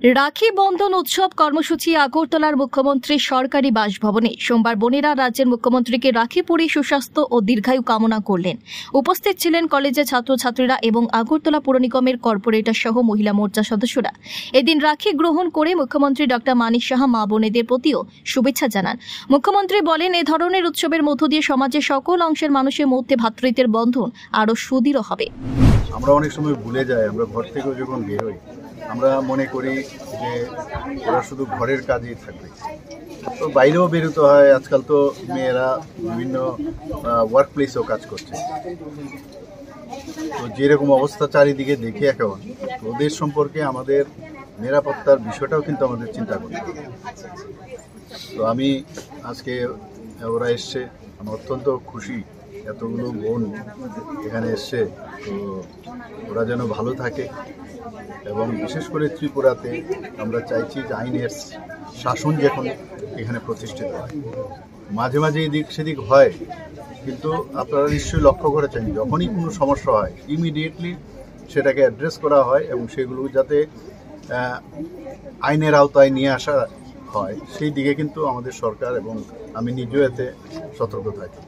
রাখি বন্ধন উৎসব কর্মসূচি আগরতলার মুখ্যমন্ত্রীর সরকারি বাসভবনে সোমবার বোনেরা রাজ্যের মুখ্যমন্ত্রীকে রাখি পরিয়ে সুস্বাস্থ্য ও দীর্ঘায়ু কামনা করলেন। উপস্থিত ছিলেন কলেজের ছাত্রছাত্রীরা এবং আগরতলা পুর নিগমের কর্পোরেটর সহ মহিলা মোর্চা সদস্যরা। এদিন রাখি গ্রহণ করে মুখ্যমন্ত্রী ডক্টর মানিক সাহা মা বোনেদের প্রতিও শুভেচ্ছা জানান। মুখ্যমন্ত্রী বলেন, এ ধরনের উৎসবের মধ্য দিয়ে সমাজের সকল অংশের মানুষের মধ্যে ভ্রাতৃত্বের বন্ধন আরও সুদৃঢ় হবে। আমরা অনেক সময় ভুলে যাই, আমরা ঘর থেকেও যখন বের হই আমরা মনে করি যে ওরা শুধু ঘরের কাজেই থাকবে, তো বাইরেও বেরোতে হয়। আজকাল তো মেয়েরা বিভিন্ন ওয়ার্ক প্লেসেও কাজ করছে, তো যেরকম অবস্থা চারিদিকে দেখি এখন, ওদের সম্পর্কে আমাদের নিরাপত্তার বিষয়টাও কিন্তু আমাদের চিন্তা করতে হবে। তো আমি আজকে ওরা এসছে, আমি অত্যন্ত খুশি এতগুলো বোন এখানে এসছে, তো ওরা যেন ভালো থাকে। এবং বিশেষ করে ত্রিপুরাতে আমরা চাইছি যে আইনের শাসন যখন এখানে প্রতিষ্ঠিত হয়, মাঝে মাঝে এদিক সেদিক হয়, কিন্তু আপনারা নিশ্চয়ই লক্ষ্য করেছেন যখনই কোনো সমস্যা হয় ইমিডিয়েটলি সেটাকে অ্যাড্রেস করা হয় এবং সেগুলো যাতে আইনের আওতায় নিয়ে আসা হয় সেই দিকে কিন্তু আমাদের সরকার এবং আমি নিজেও এতে সতর্ক থাকি।